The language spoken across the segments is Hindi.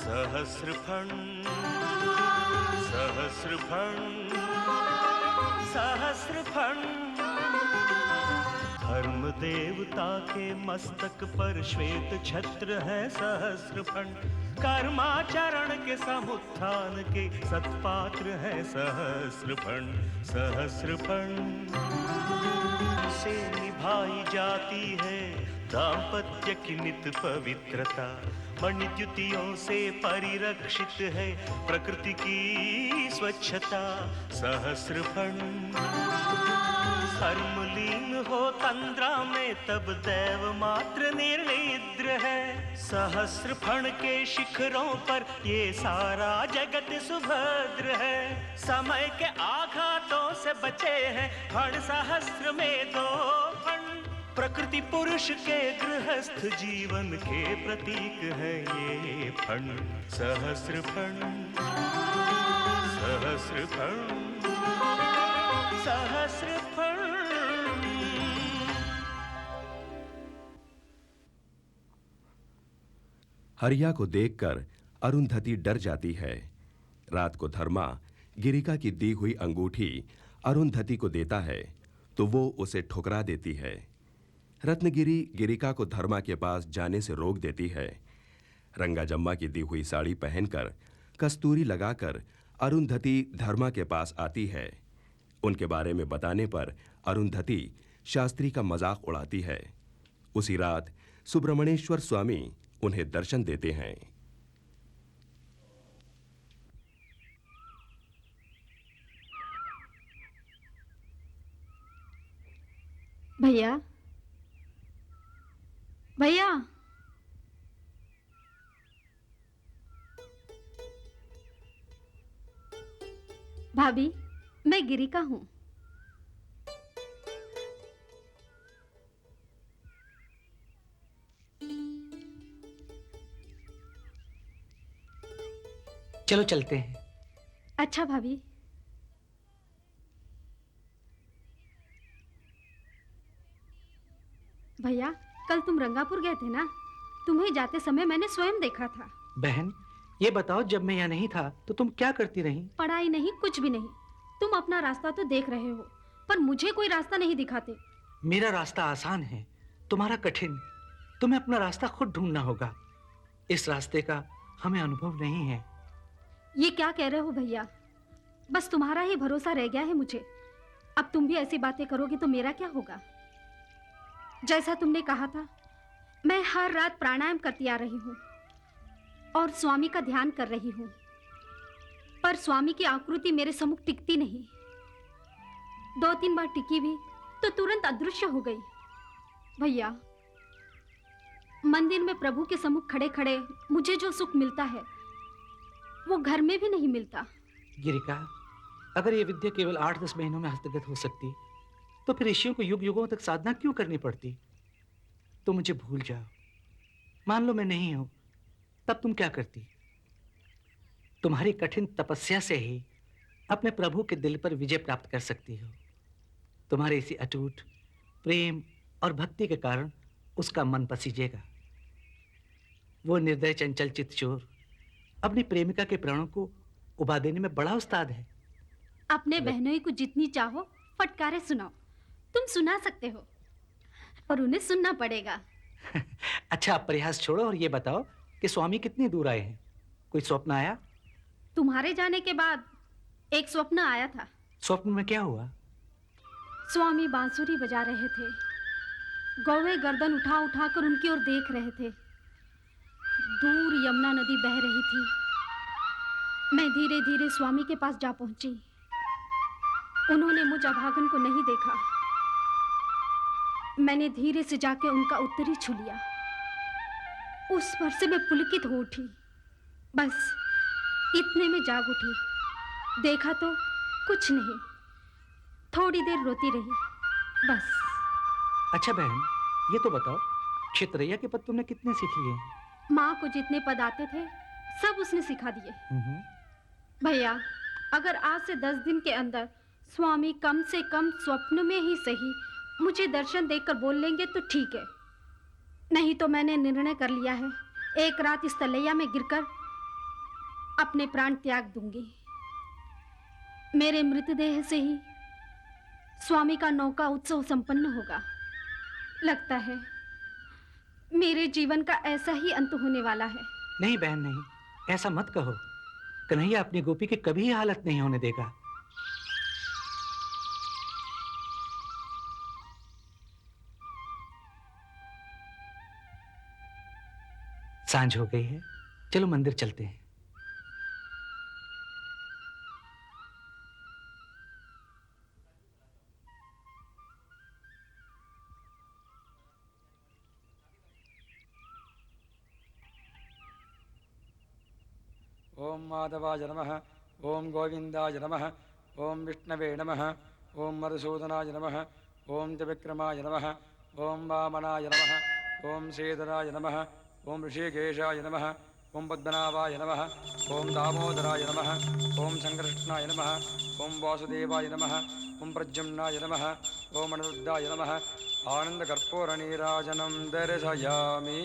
सहस्रफण सहस्रफण सहस्रफण। धर्म देवता के मस्तक पर श्वेत छत्र है सहस्रफण। कर्माचरण के समुत्थान के सत्पात्र है सहस्रफण। सहस्रफण से निभाई जाती है दाम्पत्य की नित पवित्रता। मणिद्युतियों से परिरक्षित है प्रकृति की स्वच्छता। सहस्रफण धर्मलीन हो तंद्रा में तब दैव मात्र निर्निद्र है। सहस्रफण के शिखरों पर ये सारा जगत सुभद्र है। समय के आघातों से बचे हैं फण सहस्र में दो फण। प्रकृति पुरुष के गृहस्थ जीवन के प्रतीक है ये फण। सहस्रफण सहस्रफण सहस्रफण। हरिया को देखकर अरुंधति डर जाती है। रात को धर्मा गिरिका की दी हुई अंगूठी अरुंधति को देता है तो वो उसे ठुकरा देती है। रत्नगिरी गिरिका को धर्मा के पास जाने से रोक देती है। रंगाजम्मा की दी हुई साड़ी पहनकर कस्तूरी लगाकर अरुंधति धर्मा के पास आती है। उनके बारे में बताने पर अरुंधति शास्त्री का मजाक उड़ाती है। उसी रात सुब्रमण्येश्वर स्वामी उन्हें दर्शन देते हैं। भैया भैया, भाभी मैं गिरिका हूँ। चलो चलते हैं। अच्छा भाभी। भैया कल तुम रंगापुर गए थे ना? तुम्हें जाते समय मैंने स्वयं देखा था। बहन ये बताओ, जब मैं यहाँ नहीं था तो तुम क्या करती रही? पढ़ाई नहीं, कुछ भी नहीं। तुम अपना रास्ता तो देख रहे हो पर मुझे कोई रास्ता नहीं दिखाते। मेरा रास्ता आसान है, तुम्हारा कठिन। तुम्हें अपना रास्ता खुद ढूंढना होगा। इस रास्ते का हमें अनुभव नहीं है। ये क्या कह रहे हो भैया? बस तुम्हारा ही भरोसा रह गया है मुझे। अब तुम भी ऐसी बातें करोगे तो मेरा क्या होगा? जैसा तुमने कहा था, मैं हर रात प्राणायाम करती आ रही हूँ और स्वामी का ध्यान कर रही हूँ, पर स्वामी की आकृति मेरे सम्मुख टिकती नहीं। 2-3 बार टिकी भी तो तुरंत अदृश्य हो गई। भैया, मंदिर में प्रभु के सम्मुख खड़े खड़े मुझे जो सुख मिलता है वो घर में भी नहीं मिलता। गिरिका, अगर ये विद्या केवल 8-10 महीनों में हस्तगत हो सकती तो फिर ऋषियों को युग युगों तक साधना क्यों करनी पड़ती? तो मुझे भूल जाओ। मान लो मैं नहीं हूं, तब तुम क्या करती? तुम्हारी कठिन तपस्या से ही अपने प्रभु के दिल पर विजय प्राप्त कर सकती हो। तुम्हारे इसी अटूट प्रेम और भक्ति के कारण उसका मन पसीजेगा। वो निर्दय चंचल चित्त चोर अपनी प्रेमिका के प्राणों को उबा देने में बड़ा उस्ताद है। अपने बहनोई को जितनी चाहो फटकारे सुनाओ। तुम सुना सकते हो और उन्हें सुनना पड़ेगा। अच्छा, आप प्रयास छोड़ो और ये बताओ कि स्वामी कितनी दूर आए हैं? कोई स्वप्न आया? तुम्हारे जाने के बाद एक स्वप्न आया था। स्वप्न में क्या हुआ? स्वामी बांसुरी बजा रहे थे। गौवे गर्दन उठा उठा कर उनकी ओर देख रहे थे। दूर यमुना नदी बह रही थी। मैं धीरे धीरे स्वामी के पास जा पहुंची। उन्होंने मुझ अभागन को नहीं देखा। मैंने धीरे से जाके उनका उत्तरी छू लिया। उस पर से मैं पुलकित हो उठी। बस इतने में जाग उठी। देखा तो कुछ नहीं। थोड़ी देर रोती रही, बस। अच्छा बहन, ये तो बताओ, क्षेत्रैया के पद तुमने कितने सीख लिए? माँ को जितने पद आते थे सब उसने सिखा दिए। भैया, अगर आज से 10 दिन के अंदर स्वामी कम से कम स्वप्न में ही सही मुझे दर्शन देकर बोल लेंगे तो ठीक है। नहीं तो मैंने निर्णय कर लिया है, एक रात इस तलैया में गिरकर अपने प्राण त्याग दूंगी। मेरे मृतदेह से ही स्वामी का नौका उत्सव संपन्न होगा। लगता है मेरे जीवन का ऐसा ही अंत होने वाला है। नहीं बहन, नहीं, ऐसा मत कहो। कन्हैया अपनी गोपी की कभी ये हालत नहीं होने देगा। सांझ हो गई है, चलो मंदिर चलते हैं। ओम माधवाय नमः। ओम गोविंदाय नमः। ओम विष्णवे नमः। ओम मधुसूदनाय नमः। ओम त्रिविक्रमाय नमः। ओम वामनाय नमः। ओम श्रीधराय नमः। ओम ऋषिकेशाय नमः। ओम पद्मनाभाय नमः। ओम दामोदराय नमः। ओम संकृष्णाय नमः। ओम वासुदेवाय नमः। ओम प्रद्युम्नाय नमः। ओम अनिरुद्धाय नमः। आनन्दकर्पूरनीराजनं दर्शयामि।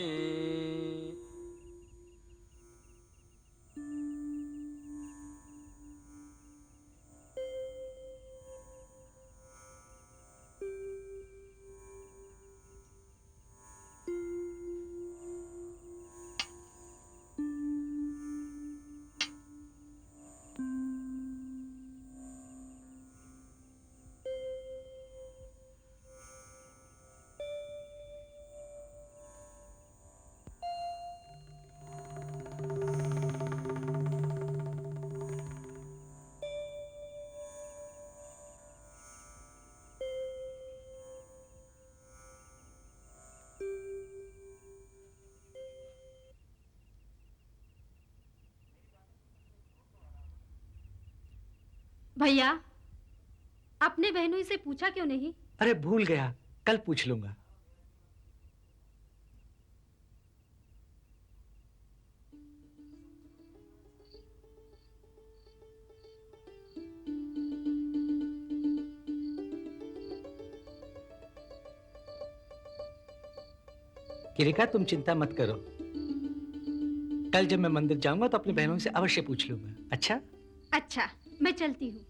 भैया, अपने बहनों से पूछा क्यों नहीं? अरे भूल गया, कल पूछ लूंगा। किरिका, तुम चिंता मत करो। कल जब मैं मंदिर जाऊंगा तो अपनी बहनों से अवश्य पूछ लूंगा। अच्छा? अच्छा, मैं चलती हूँ।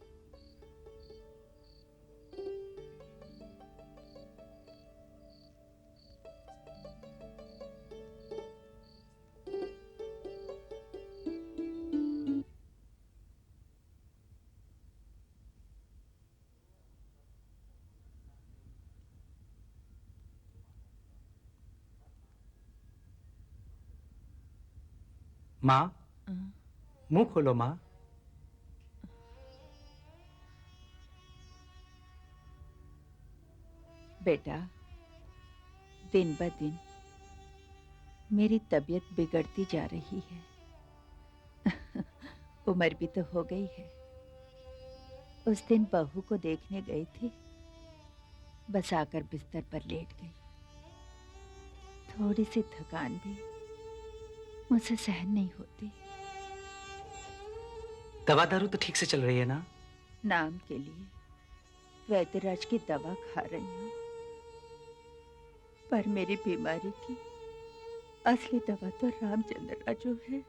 माँ, मुंह खोलो माँ। बेटा, दिन ब दिन मेरी तबीयत बिगड़ती जा रही है। उम्र भी तो हो गई है। उस दिन बहू को देखने गई थी, बस आकर बिस्तर पर लेट गई। थोड़ी सी थकान भी मुझसे सहन नहीं होती। दवा दारू तो ठीक से चल रही है ना? नाम के लिए वैद्यराज की दवा खा रही हूँ, पर मेरी बीमारी की असली दवा तो रामचंद्र राजू है।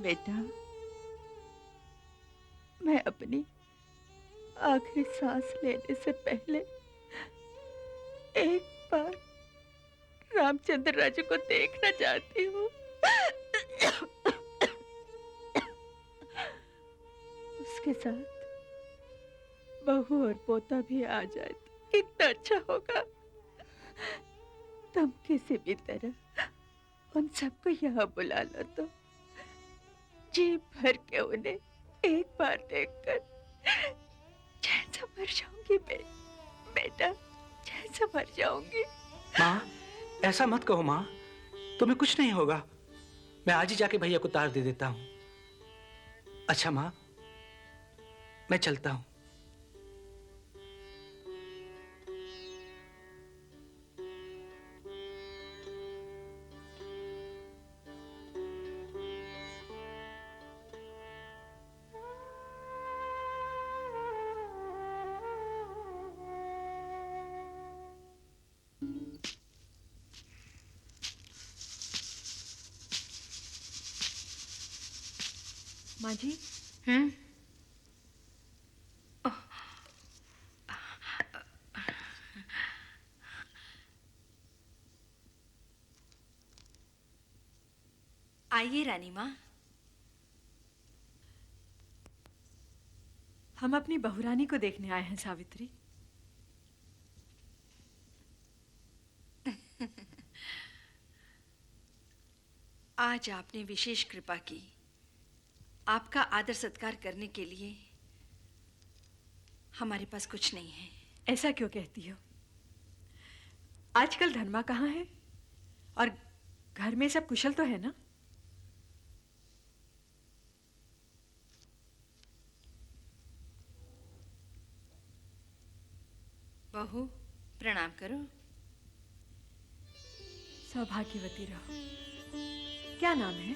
बेटा, मैं अपनी आखिरी सांस लेने से पहले एक बार रामचंद्र राजू को देखना चाहती हूँ। उसके साथ बहू और पोता भी आ जाए तो कितना अच्छा होगा। तुम किसी भी तरह उन सबको यहाँ बुला लो तो जी भर के उन्हें एक बार देखकर चैन से मर जाऊंगी। बेटा, चैन से मर जाऊंगी। माँ, ऐसा मत कहो माँ, तुम्हें कुछ नहीं होगा। मैं आज ही जाके भैया को तार दे देता हूँ। अच्छा माँ, मैं चलता हूँ। माँ जी। आइए रानी माँ। हम अपनी बहुरानी को देखने आए हैं सावित्री। आज आपने विशेष कृपा की। आपका आदर सत्कार करने के लिए हमारे पास कुछ नहीं है। ऐसा क्यों कहती हो? आजकल धर्मा कहाँ है? और घर में सब कुशल तो है ना? बहू, प्रणाम करो। सौभाग्यवती रहो। क्या नाम है?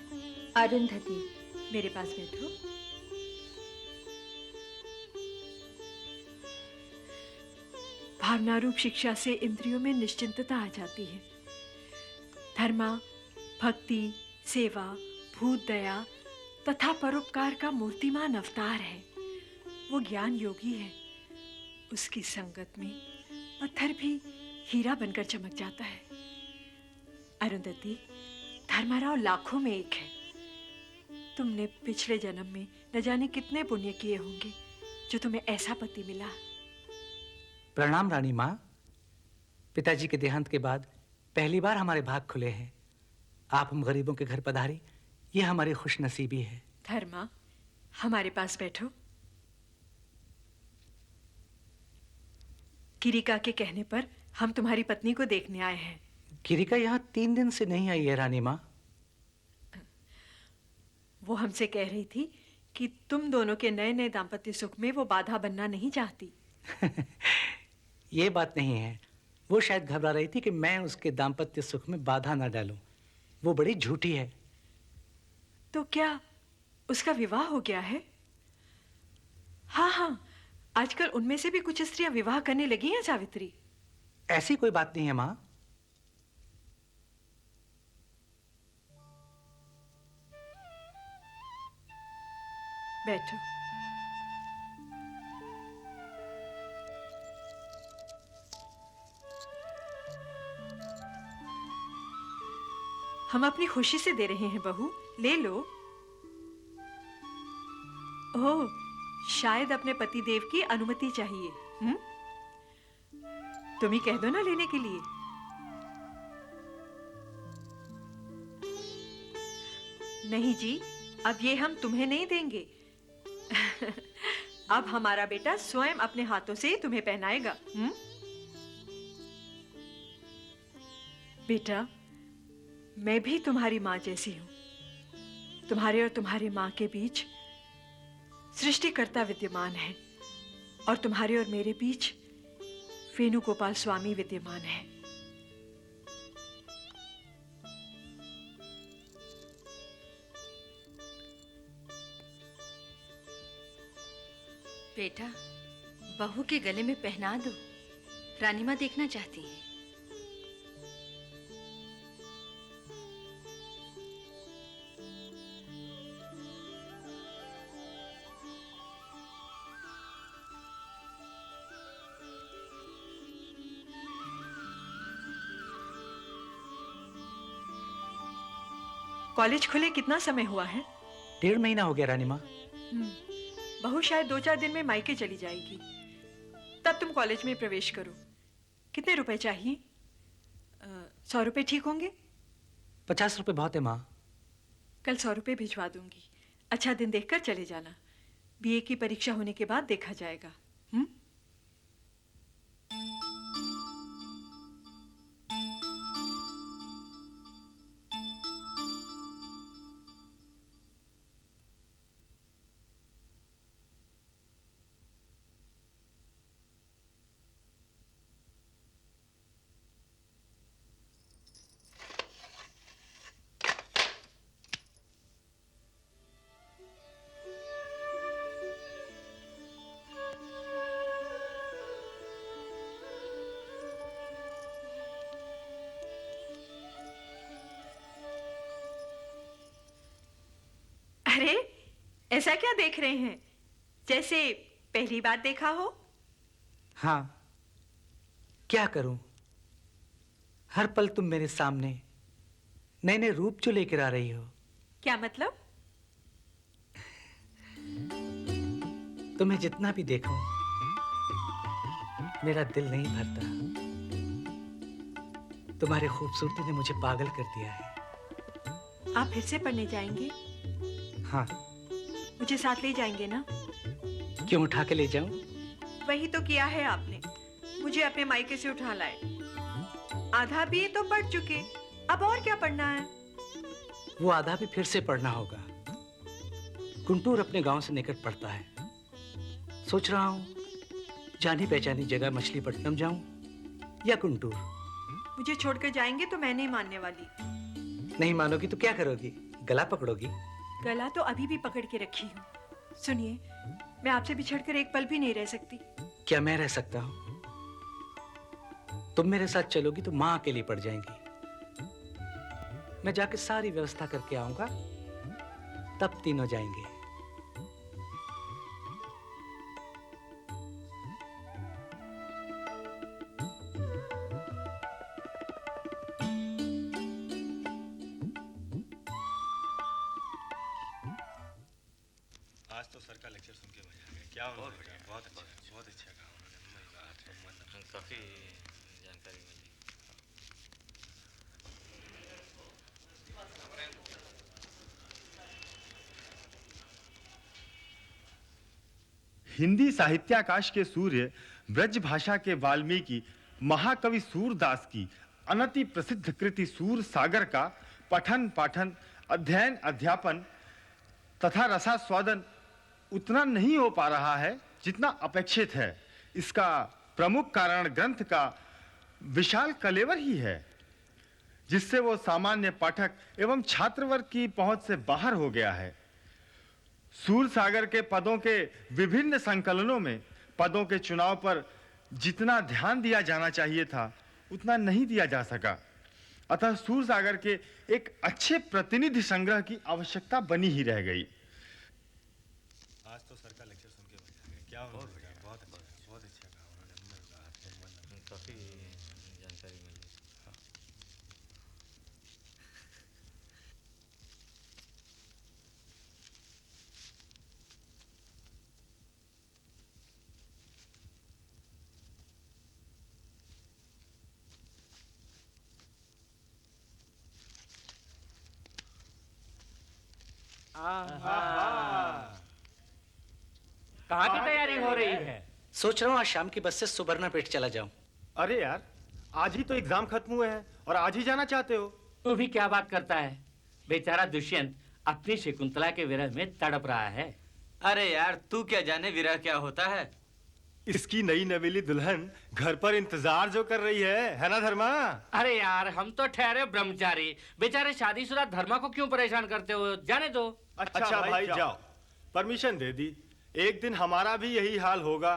अरुंधति। मेरे पास बैठो। भावनारूप शिक्षा से इंद्रियों में निश्चिंतता आ जाती है। धर्मा, भक्ति, सेवा, भूत दया तथा परोपकार का मूर्तिमान अवतार है। वो ज्ञान योगी है। उसकी संगत में पत्थर भी हीरा बनकर चमक जाता है। अरुंधति, धर्माराव लाखों में एक है। तुमने पिछले जन्म में न जाने कितने पुण्य किए होंगे जो तुम्हें ऐसा पति मिला। प्रणाम रानी माँ। पिताजी के देहांत के बाद पहली बार हमारे भाग खुले हैं। आप हम गरीबों के घर पधारी, ये हमारी खुशनसीबी है। धर्मा, हमारे पास बैठो। किरिका के कहने पर हम तुम्हारी पत्नी को देखने आए हैं। किरिका यहाँ 3 दिन से नहीं आई है रानी माँ। वो हमसे कह रही थी कि तुम दोनों के नए नए दाम्पत्य सुख में वो बाधा बनना नहीं चाहती। ये बात नहीं है। वो शायद घबरा रही थी कि मैं उसके दाम्पत्य सुख में बाधा ना डालूं। वो बड़ी झूठी है। तो क्या उसका विवाह हो गया है? हाँ हाँ, आजकल उनमें से भी कुछ स्त्रियां विवाह करने लगी हैं सावित्री। ऐसी कोई बात नहीं है माँ। बैठो। हम अपनी खुशी से दे रहे हैं बहू, ले लो। ओह, शायद अपने पति देव की अनुमति चाहिए। तुम ही कह दो ना लेने के लिए। नहीं जी, अब ये हम तुम्हें नहीं देंगे। अब हमारा बेटा स्वयं अपने हाथों से ही तुम्हें पहनाएगा। बेटा, मैं भी तुम्हारी माँ जैसी हूं। तुम्हारे और तुम्हारी माँ के बीच सृष्टिकर्ता विद्यमान है और तुम्हारे और मेरे बीच वेणुगोपाल स्वामी विद्यमान है। बेटा, बहू के गले में पहना दो। रानी माँ देखना चाहती हैं। कॉलेज खुले कितना समय हुआ है? 1.5 महीना हो गया रानी माँ। बहू शायद 2-4 दिन में मायके चली जाएगी। तब तुम कॉलेज में प्रवेश करो। कितने रुपए चाहिए? 100 रुपए ठीक होंगे? 50 रुपए बहुत है माँ। कल 100 रुपए भिजवा दूंगी। अच्छा दिन देखकर चले जाना। बीए की परीक्षा होने के बाद देखा जाएगा। अरे, ऐसा क्या देख रहे हैं, जैसे पहली बार देखा हो? हाँ, क्या करूं? हर पल तुम मेरे सामने नए नए रूप जो लेकर आ रही हो। क्या मतलब? तुम्हें जितना भी देखूं, मेरा दिल नहीं भरता। तुम्हारी खूबसूरती ने मुझे पागल कर दिया है। आप फिर से पढ़ने जाएंगे? हाँ। मुझे साथ ले जाएंगे ना? क्यों, उठा के ले जाऊं? वही तो किया है आपने, मुझे अपने मायके से उठा लाए। आधा भी तो पढ़ चुके, अब और क्या पढ़ना है? वो आधा भी फिर से पढ़ना होगा। गुंटूर अपने गांव से निकट पड़ता है। सोच रहा हूं जानी पहचानी जगह मछलीपट्टनम जाऊं या गुंटूर। मुझे छोड़कर जाएंगे तो मैं नहीं मानने वाली। नहीं मानोगी तो क्या करोगी? गला पकड़ोगी? गला तो अभी भी पकड़ के रखी हूँ। सुनिए, मैं आपसे बिछड़कर एक पल भी नहीं रह सकती। क्या मैं रह सकता हूँ? तुम मेरे साथ चलोगी तो माँ अकेली पड़ जाएंगी। मैं जाके सारी व्यवस्था करके आऊंगा, तब तीनों जाएंगे। आज तो सर का लेक्चर सुन के मजा आ गया। क्या बहुत अच्छा कहा उन्होंने। काफी जानकारी मिली। हिंदी साहित्याकाश के सूर्य, ब्रज भाषा के वाल्मीकि, महाकवि सूरदास की अनति प्रसिद्ध कृति सूर सागर का पठन पाठन, अध्ययन अध्यापन तथा रसास्वादन उतना नहीं हो पा रहा है जितना अपेक्षित है। इसका प्रमुख कारण ग्रंथ का विशाल कलेवर ही है, जिससे वो सामान्य पाठक एवं छात्र वर्ग की पहुंच से बाहर हो गया है। सूर सागर के पदों के विभिन्न संकलनों में पदों के चुनाव पर जितना ध्यान दिया जाना चाहिए था, उतना नहीं दिया जा सका। अतः सूर सागर के एक अच्छे प्रतिनिधि संग्रह की आवश्यकता बनी ही रह गई। आज तो सर का लेक्चर सुन के मजा आ गया। क्या बहुत अच्छा कहा उन्होंने। काफी जानकारी मिली। कहाँ की तैयारी हो रही है? सोच रहा हूँ आज शाम की बस से सुबर्णापेट चला जाऊं। अरे यार, आज ही तो एग्जाम खत्म हुए हैं और आज ही जाना चाहते हो? तू भी क्या बात करता है? बेचारा दुष्यंत अपनी शकुंतला के विरह में तड़प रहा है। अरे यार, तू क्या जाने विरह क्या होता है। इसकी नई नवेली दुल्हन घर पर इंतजार जो कर रही है ना धर्मा? अरे यार, हम तो ठहरे ब्रह्मचारी, बेचारे शादीशुदा धर्मा को क्यों परेशान करते हो? जाने दो। अच्छा भाई जाओ, परमिशन दे दी। एक दिन हमारा भी यही हाल होगा।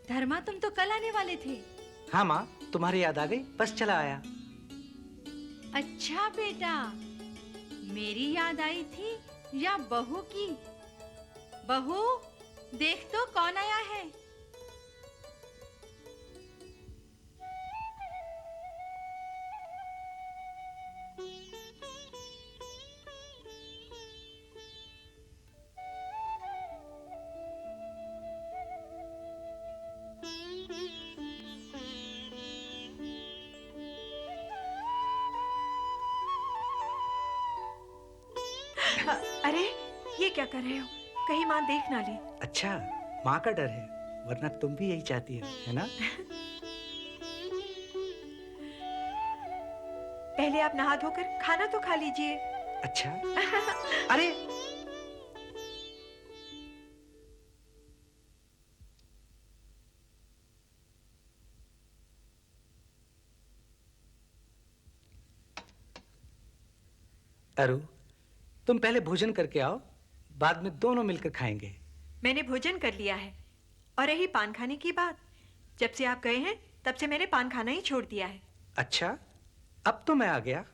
धर्मा, तुम तो कल आने वाले थे। हाँ माँ, तुम्हारी याद आ गई, बस चला आया। अच्छा बेटा, मेरी याद आई थी या बहू की? बहू, देख तो कौन आया है। अरे, ये क्या कर रहे हो? कहीं माँ देख ना ले। अच्छा, माँ का डर है, वरना तुम भी यही चाहती हो, है ना? पहले आप नहा धोकर खाना तो खा लीजिए। अच्छा अरे अरु, तुम पहले भोजन करके आओ, बाद में दोनों मिलकर खाएंगे। मैंने भोजन कर लिया है। और रही पान खाने की बात, जब से आप गए हैं तब से मैंने पान खाना ही छोड़ दिया है। अच्छा, अब तो मैं आ गया।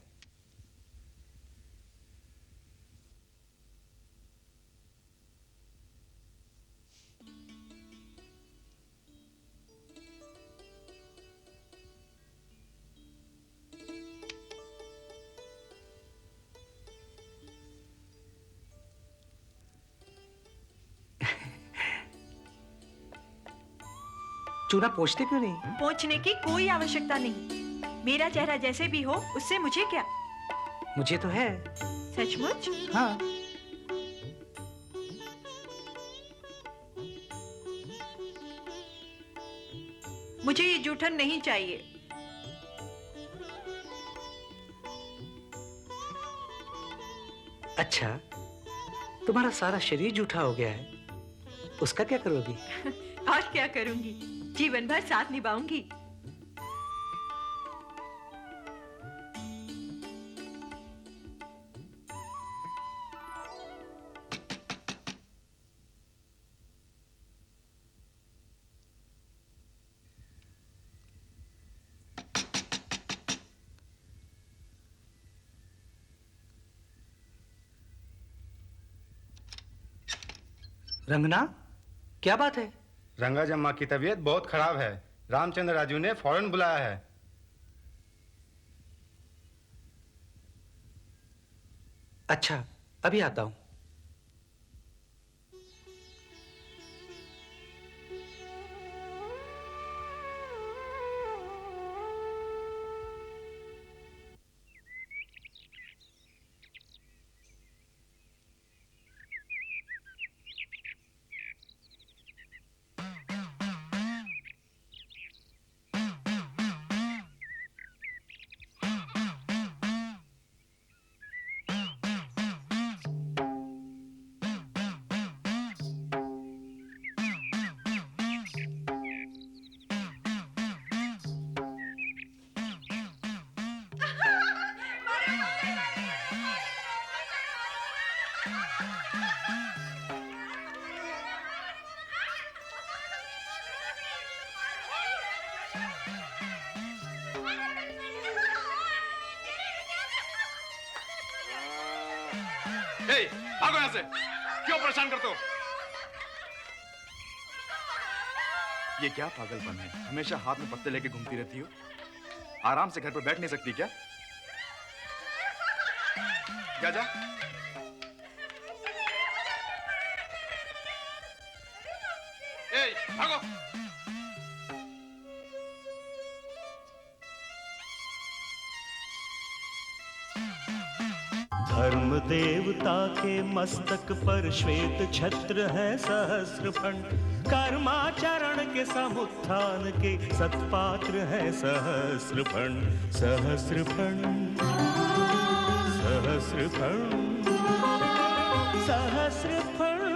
चूना पोंछते क्यों नहीं? पोंछने की कोई आवश्यकता नहीं। मेरा चेहरा जैसे भी हो, उससे मुझे क्या? मुझे तो है। सचमुच? हाँ। मुझे ये जूठन नहीं चाहिए। अच्छा, तुम्हारा सारा शरीर जूठा हो गया है, उसका क्या करोगी? और क्या करूंगी, जीवन भर साथ निभाऊंगी। रंगना, क्या बात है? रंगाजम्मा की तबीयत बहुत खराब है। रामचंद्र राजू ने फौरन बुलाया है। अच्छा, अभी आता हूं। भागो यहाँ से, क्यों परेशान करते हो? ये क्या पागलपन है? हमेशा हाथ में पत्ते लेके घूमती रहती हो। आराम से घर पर बैठ नहीं सकती क्या? जा। भागो। धर्म देवता के मस्तक पर श्वेत छत्र है सहस्रफण, कर्माचरण के समुत्थान के सत्पात्र है सहस्रफण। सहस्रफण सहस्रफण सहस्रफण